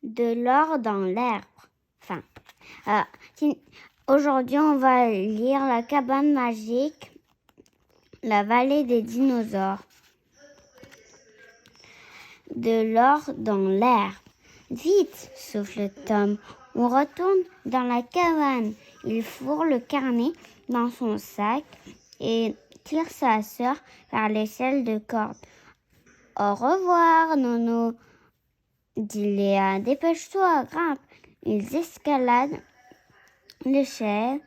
de l'or dans l'herbe. Aujourd'hui, on va lire La cabane magique, la vallée des dinosaures. De l'or dans l'herbe. Vite, souffle Tom. On retourne dans la cabane. Il fourre le carnet dans son sac et tire sa sœur vers l'échelle de corde. Au revoir, Nono, dit Léa. Dépêche-toi, grimpe. Ils escaladent l'échelle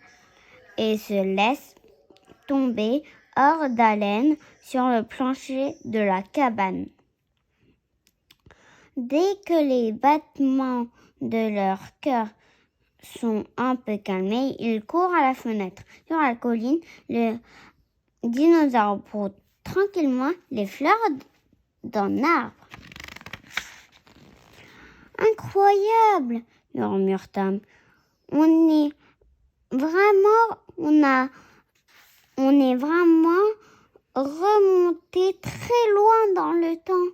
et se laissent tomber hors d'haleine sur le plancher de la cabane. Dès que les battements de leur cœur sont un peu calmés, ils courent à la fenêtre. Sur la colline, le dinosaure broute tranquillement les fleurs d'un arbre. Incroyable, murmure Tom. On est vraiment remonté très loin dans le temps.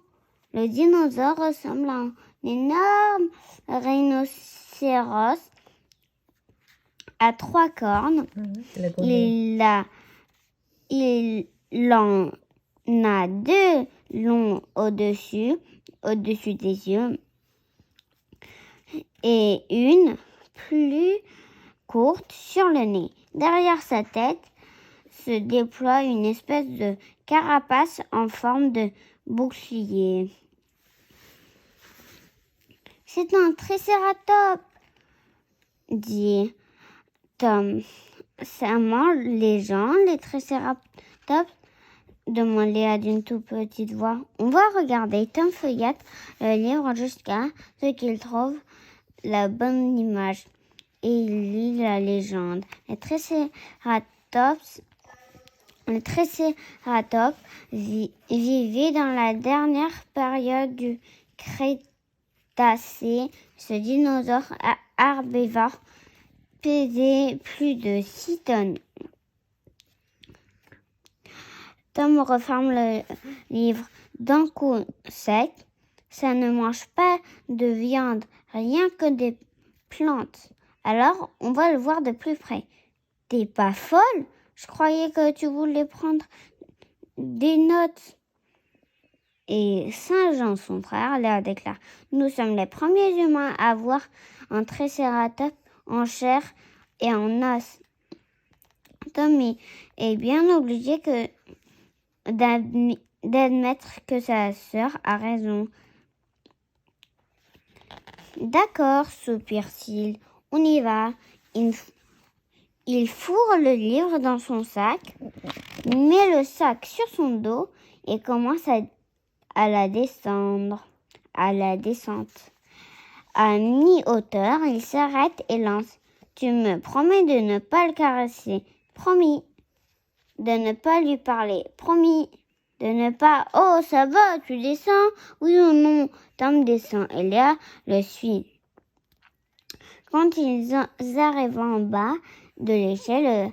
Le dinosaure ressemble à un énorme rhinocéros à 3 cornes. Il en a 2 longs au-dessus des yeux et une plus courte sur le nez. Derrière sa tête se déploie une espèce de carapace en forme de bouclier. C'est un tricératops, dit Tom. Ça mange les gens, les tricératops, demande Léa d'une toute petite voix. On va regarder. Tom feuillette le livre jusqu'à ce qu'il trouve la bonne image et il lit la légende. Les tricératops vivaient dans la dernière période du Crétacé. Ce dinosaure herbivore pesait plus de 6 tonnes. Tom referme le livre d'un coup sec. Ça ne mange pas de viande, rien que des plantes. Alors, on va le voir de plus près. T'es pas folle? Je croyais que tu voulais prendre des notes. Et Saint-Jean, son frère, Léa déclare, nous sommes les premiers humains à voir un tricératops en chair et en os. Tommy est bien obligé d'admettre que sa sœur a raison. D'accord, soupire-t-il, on y va. Il fourre le livre dans son sac, met le sac sur son dos et commence à la descente. À mi-hauteur, il s'arrête et lance. Tu me promets de ne pas le caresser. Promis. De ne pas lui parler. Promis. De ne pas... Oh, ça va, tu descends? Oui ou non? Tom descend et Léa le suit. Quand ils arrivent en bas de l'échelle, le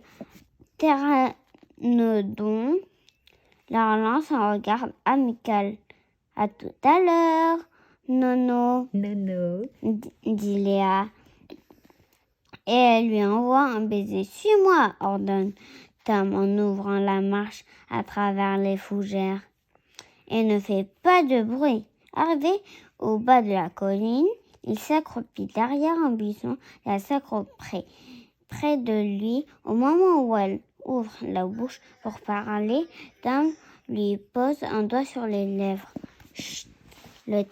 pteranodon leur lance un regard amical. À tout à l'heure, Nono, dit Léa. Et elle lui envoie un baiser. Suis-moi, ordonne Tom en ouvrant la marche à travers les fougères. Et ne fait pas de bruit. Arrivé au bas de la colline, il s'accroupit derrière un buisson et elle s'accroupit près de lui. Au moment où elle ouvre la bouche pour parler, Tom lui pose un doigt sur les lèvres. Chut. Le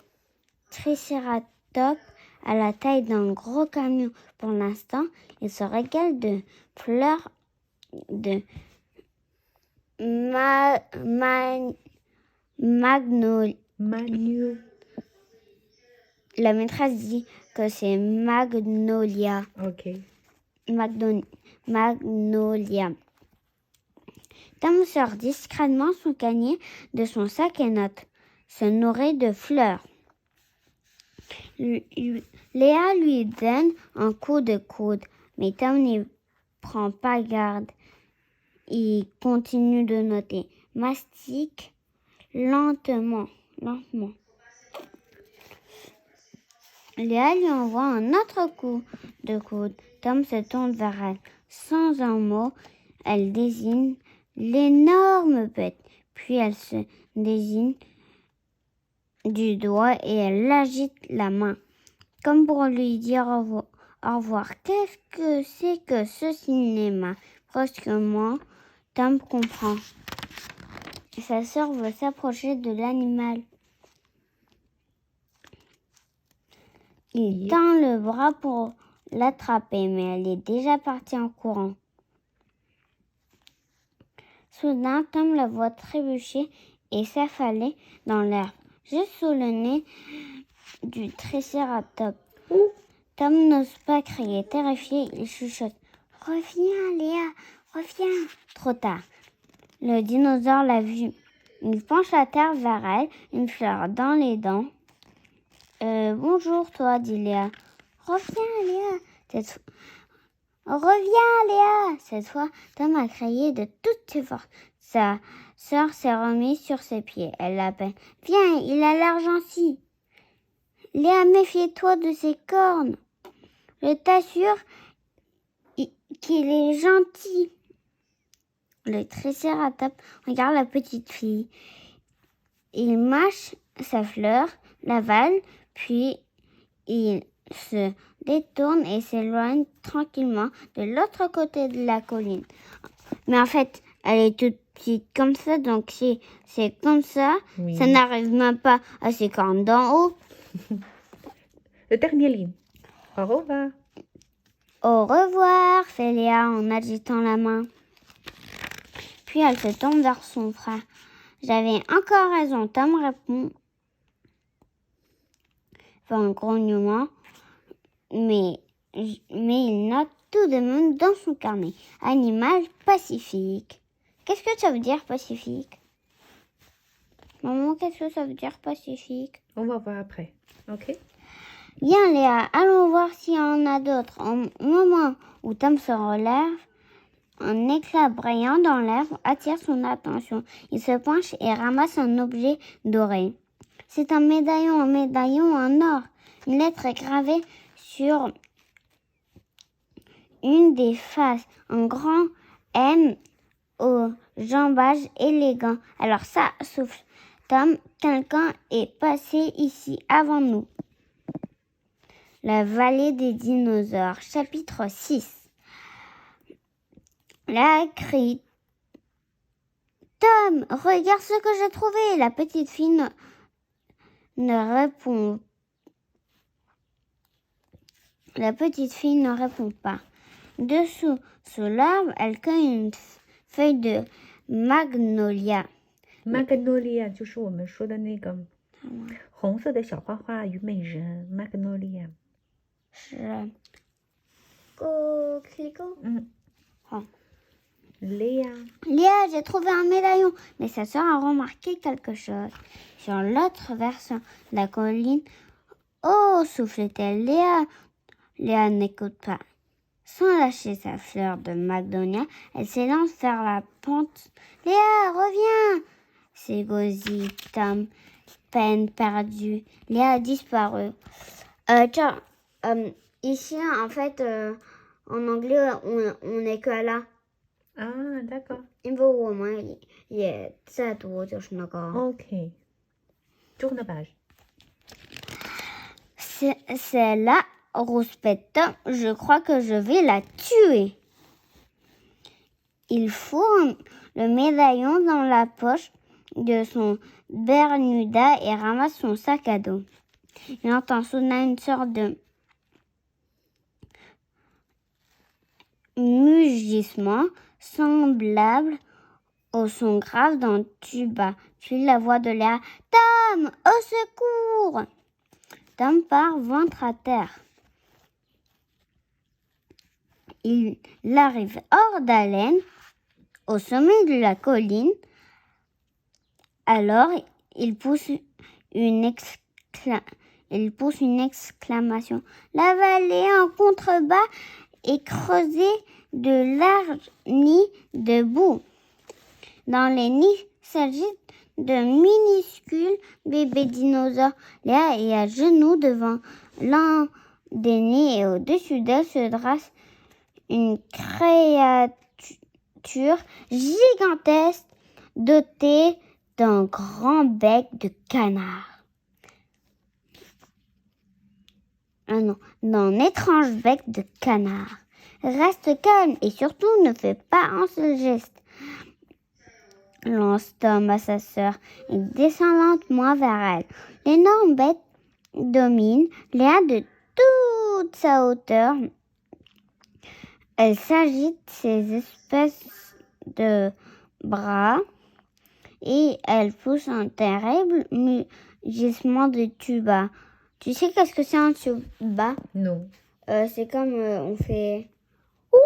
tricératops a la taille d'un gros camion. Pour l'instant, il se régale de fleurs de magnolie. La maîtresse dit que c'est magnolia. Ok. Magnolia. Tom sort discrètement son canier de son sac et note. Se nourrit de fleurs. Léa lui donne un coup de coude, mais Tom n'y prend pas garde. Il continue de noter. Mastique lentement. Léa lui envoie un autre coup de coude. Tom se tourne vers elle. Sans un mot, elle désigne l'énorme bête. Puis elle se désigne du doigt et elle agite la main, comme pour lui dire au revoir. Qu'est-ce que c'est que ce cinéma? Brusquement, Tom comprend. Sa sœur veut s'approcher de l'animal. Il tend le bras pour l'attraper, mais elle est déjà partie en courant. Soudain, Tom la voit trébucher et s'affaler dans l'herbe, juste sous le nez du tricératops. Tom n'ose pas crier. Terrifié, il chuchote. « Reviens, Léa, reviens !» Trop tard. Le dinosaure l'a vue. Il penche la terre vers elle, une fleur dans les dents. Bonjour, toi, dit Léa. Reviens, Léa. Reviens, Léa. Cette fois, Tom a crié de toutes ses forces. Sa sœur s'est remise sur ses pieds. Elle l'appelle. Viens, il a l'air gentil. Léa, méfie-toi de ses cornes. Je t'assure qu'il est gentil. Le tricératops regarde la petite fille. Il mâche sa fleur, l'avale, puis il se détourne et s'éloigne tranquillement de l'autre côté de la colline. Mais en fait, elle est toute petite comme ça, donc si c'est comme ça, ça n'arrive même pas à ses cornes d'en haut. Le dernier ligne. Au revoir. Au revoir, fait Léa en agitant la main. Puis elle se tourne vers son frère. J'avais encore raison, Tom répond. Fait un grognement, mais il note tout de même dans son carnet. Animal pacifique. Qu'est-ce que ça veut dire pacifique? Maman, qu'est-ce que ça veut dire pacifique? On va voir après, ok? Viens Léa, allons voir s'il y en a d'autres. Au moment où Tom se relève, un éclat brillant dans l'herbe attire son attention. Il se penche et ramasse un objet doré. C'est un médaillon en or. Une lettre est gravée sur une des faces. Un grand M au jambage élégant. Alors ça souffle. Tom, quelqu'un est passé ici avant nous. La vallée des dinosaures, chapitre 6. Là, crie Tom, regarde ce que j'ai trouvé. La petite fille ne répond pas. Dessous, sous l'arbre, elle cueille une feuille de magnolia. Magnolia 就是我们说的那个红色的小花花虞美人 Magnolia。是好。Léa, j'ai trouvé un médaillon. Mais sa sœur a remarqué quelque chose. Sur l'autre versant de la colline, oh, souffle-t-elle. Léa n'écoute pas. Sans lâcher sa fleur de magnolia, elle s'élance vers la pente. Léa, reviens! S'égosille Tom, peine perdue. Léa a disparu. Tiens, ici, en fait, en anglais, on n'est que là. Ah, d'accord. 因为我们也在读就是那个 Ok. Tourne page. C'est là, rouspète Tom, je crois que je vais la tuer. Il fourre le médaillon dans la poche de son Bermuda et ramasse son sac à dos. Il entend soudain une sorte de mugissement semblable au son grave d'un tuba. Puis la voix de Léa. Tom, au secours! Tom part ventre à terre. Il arrive hors d'haleine, au sommet de la colline. Alors, il pousse une exclamation. La vallée en contrebas est creusée de larges nids de boue. Dans les nids s'agitent de minuscules bébés dinosaures. Léa est à genoux devant l'un des nids et au-dessus d'elle se dresse une créature gigantesque dotée d'un grand bec de canard. D'un étrange bec de canard. Reste calme et surtout ne fais pas un seul geste, lance Tom à sa sœur et descend lentement vers elle. L'énorme bête domine Léa de toute sa hauteur. Elle s'agite ses espèces de bras et elle pousse un terrible mugissement de tuba. Tu sais qu'est-ce que c'est un tuba? Non. C'est comme on fait... Ouh!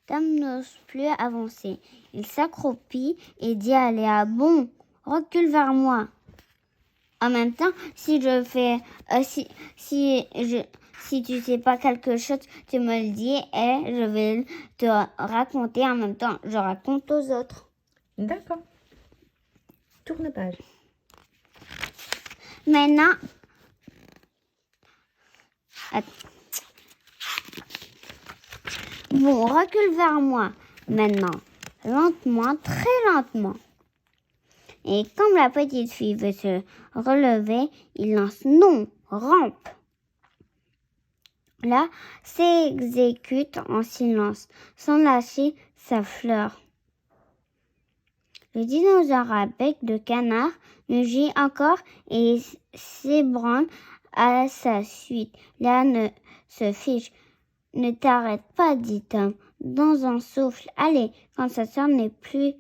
Tom n'ose plus avancer. Il s'accroupit et dit à Léa, bon, recule vers moi. En même temps, si je fais, si tu sais pas quelque chose, tu me le dis et je vais te raconter en même temps. Je raconte aux autres. D'accord. Tourne page. Maintenant, bon, recule vers moi. Maintenant, lentement, très lentement. Et comme la petite fille veut se relever, il lance non, rampe. Là, s'exécute en silence, sans lâcher sa fleur. Le dinosaure à bec de canard mugit encore et s'ébranle à sa suite. Là, ne se fiche. Ne t'arrête pas, dit Tom, dans un souffle. Allez, quand sa sœur n'est plus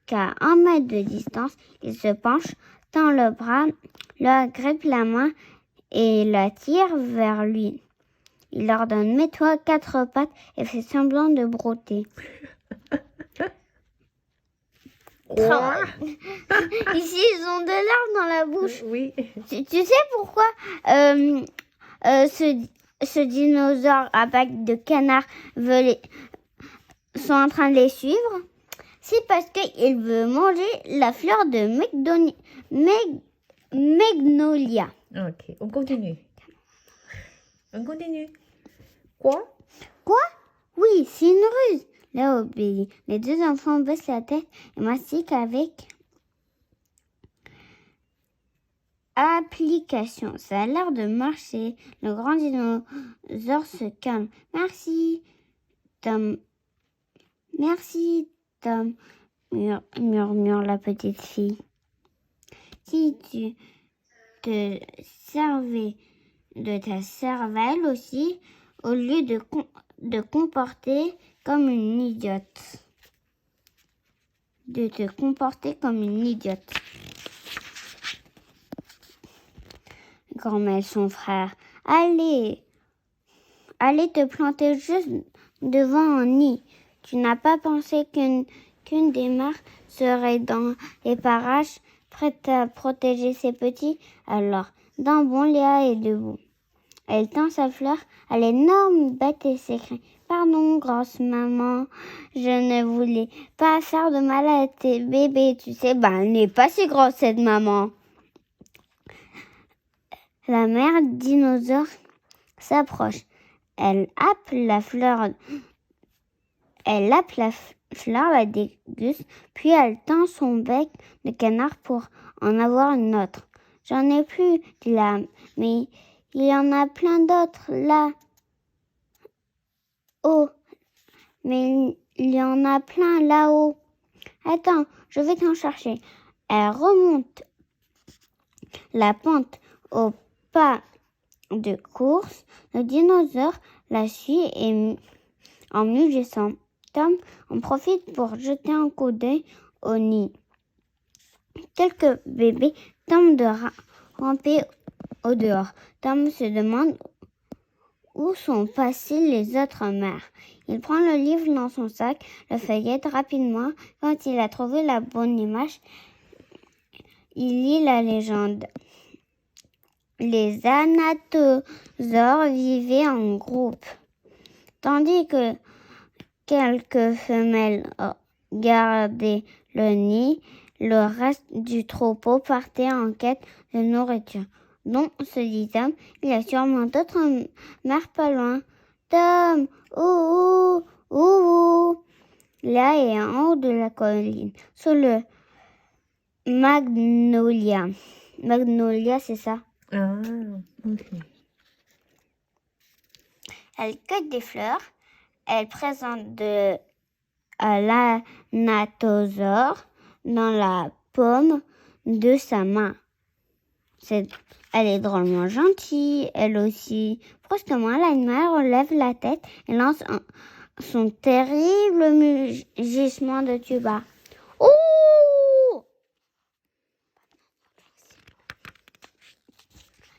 qu'à 1 mètre de distance, il se penche, tend le bras, leur grippe la main et la tire vers lui. Il leur donne « Mets-toi 4 pattes » et fait semblant de brouter. Ici, ils ont de larmes dans la bouche. Oui. Tu sais pourquoi ce dinosaure à bec de canard sont en train de les suivre? C'est parce qu'il veut manger la fleur de Magnolia. Ok, on continue. On continue. Quoi? Oui, c'est une ruse. Léa obéit. Les deux enfants baissent la tête et mastiquent avec application. Ça a l'air de marcher. Le grand dinosaure se calme. Merci, Tom. Merci, Tom, murmure la petite fille. Si tu te servais de ta cervelle aussi, au lieu de comporter comme une idiote. De te comporter comme une idiote. Grommelle son frère. Allez te planter juste devant un nid. Tu n'as pas pensé qu'une des mères serait dans les parages, prête à protéger ses petits? Alors, d'un bond, Léa est debout. Elle tend sa fleur à l'énorme bête et s'écrie « Pardon, grosse maman, je ne voulais pas faire de mal à tes bébés. Tu sais, elle n'est pas si grosse cette maman. » La mère dinosaure s'approche. Elle happe la fleur, la déguste, puis elle tend son bec de canard pour en avoir une autre. « J'en ai plus, dit là, mais il y en a plein d'autres là. Oh, mais il y en a plein là-haut. Attends, je vais t'en chercher. » Elle remonte la pente au pas de course. Le dinosaure la suit et en mugissant. Tom en profite pour jeter un coup d'œil au nid. Quelques bébés tentent de ramper au dehors. Tom se demande où sont passées les autres mères. Il prend le livre dans son sac, le feuillette rapidement. Quand il a trouvé la bonne image, il lit la légende. Les anatosaures vivaient en groupe, tandis que quelques femelles gardaient le nid. le reste du troupeau partait en quête de nourriture. Donc, se dit Tom, il y a sûrement d'autres mères pas loin. Tom, ouh, ouh, ouh. Là est en haut de la colline, sur le magnolia. Magnolia, c'est ça. Ah, ok. Elle cueille des fleurs. Elle présente l'anatosaure dans la paume de sa main. Elle est drôlement gentille. Elle aussi. Brusquement, l'animal relève la tête et lance son terrible mugissement de tuba. Ouh!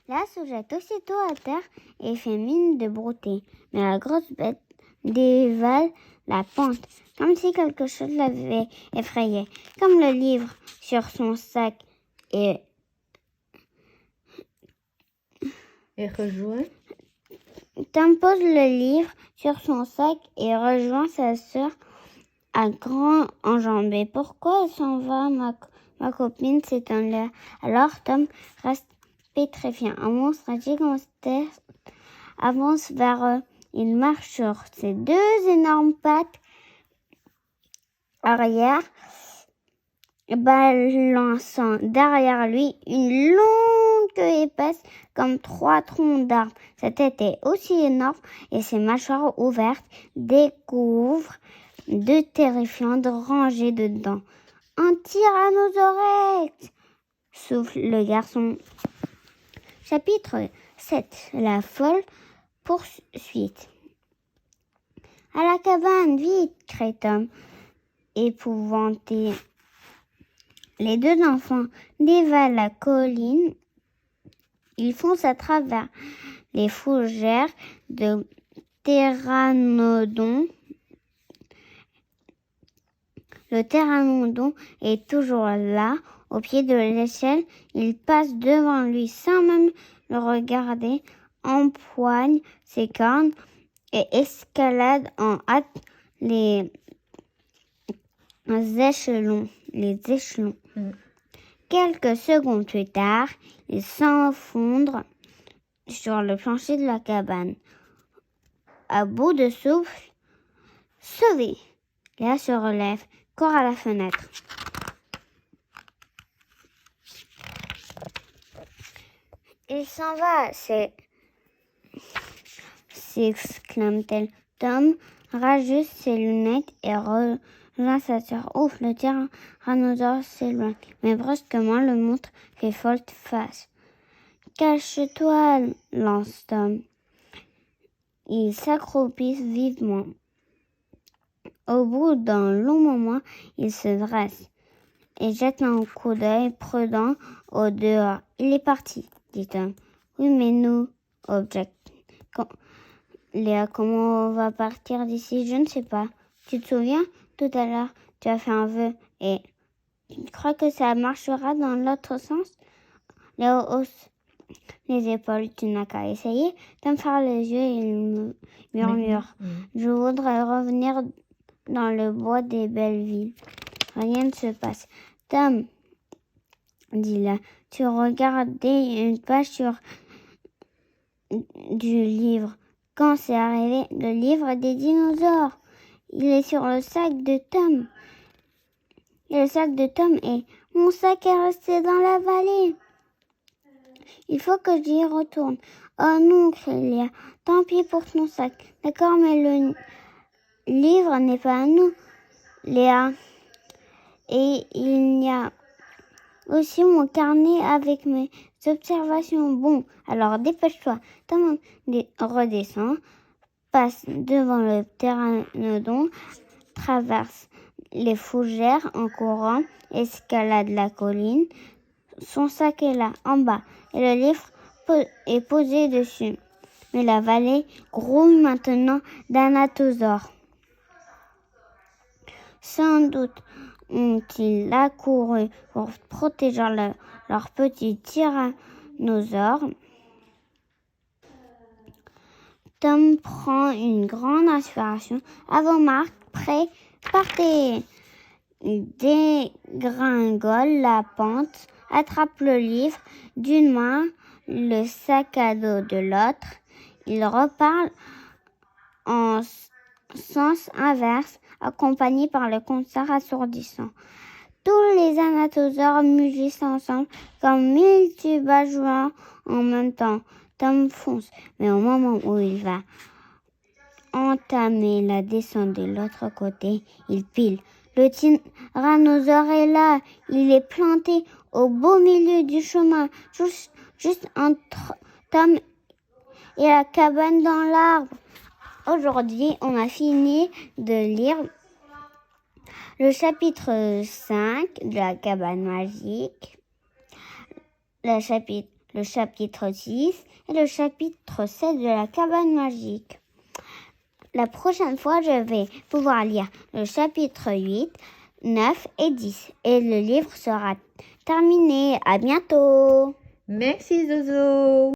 Là se jette aussitôt à terre et fait mine de brouter. Mais la grosse bête dévale la pente, comme si quelque chose l'avait effrayé. Comme le livre sur son sac et rejoint. Tom pose le livre sur son sac et rejoint sa sœur à grand enjambée. Pourquoi elle s'en va, ma copine, s'étonne-t-elle. Alors Tom reste pétrifié. Un monstre gigantesque avance vers eux. Il marche sur ses deux énormes pattes arrière, balançant derrière lui une longue queue épaisse comme 3 troncs d'arbres. Sa tête est aussi énorme et ses mâchoires ouvertes découvrent de terrifiantes rangées de dents. Un tyrannosaure, souffle le garçon. Chapitre 7. La folle poursuite. À la cabane, vite, crie Tom, épouvanté. Les deux enfants dévalent la colline. Ils foncent à travers les fougères de pteranodon. Le pteranodon est toujours là, au pied de l'échelle. Il passe devant lui sans même le regarder, empoigne ses cornes et escalade en hâte les échelons. Quelques secondes plus tard, il s'enfonce sur le plancher de la cabane. À bout de souffle, sauvé. Léa se relève, court à la fenêtre. Il s'en va, s'exclame-t-elle. Tom rajuste ses lunettes et rejoint sa sœur. Ouf, le tyrannosaure s'éloigne. Mais brusquement, le monstre fait volte-face. Cache-toi, lance Tom. Il s'accroupit vivement. Au bout d'un long moment, il se dresse et jette un coup d'œil prudent au dehors. Il est parti, dit Tom. Oui, mais nous, objecte Léa, comment on va partir d'ici? Je ne sais pas. Tu te souviens? Tout à l'heure, tu as fait un vœu et tu crois que ça marchera dans l'autre sens? Léa hausse les épaules. Tu n'as qu'à essayer. Tom ferme les yeux et il murmure. Je voudrais revenir dans le bois des belles villes. Rien ne se passe. Tom, dit là, tu regardais une page du livre. Quand c'est arrivé, le livre des dinosaures. Il est sur le sac de Tom. Et le sac de Tom est... Mon sac est resté dans la vallée. Il faut que j'y retourne. Oh non, crie Léa. Tant pis pour ton sac. D'accord, mais le livre n'est pas à nous, Léa. Et il y a aussi mon carnet avec mes observations. Bon, alors dépêche-toi. Tom redescend, passe devant le pteranodon, traverse les fougères en courant, escalade la colline. Son sac est là, en bas, et le livre est posé dessus. Mais la vallée grouille maintenant d'anatosaures. Sans doute ont-ils accouru pour protéger leur petit tyrannosaure. Tom prend une grande inspiration. Avant Marc, prêt, partez. Il dégringole la pente, attrape le livre d'une main, le sac à dos de l'autre. Il repart en sens inverse, accompagné par le concert assourdissant. Tous les anatosaures mugissent ensemble comme 1000 tubes à jouant en même temps. Tom fonce, mais au moment où il va entamer la descente de l'autre côté, il pile. Le tyrannosaure est là, il est planté au beau milieu du chemin, juste entre Tom et la cabane dans l'arbre. Aujourd'hui, on a fini de lire le chapitre 5 de la cabane magique, le chapitre 6 et le chapitre 7 de la cabane magique. La prochaine fois, je vais pouvoir lire le chapitre 8, 9 et 10. Et le livre sera terminé. À bientôt. Merci Zozo.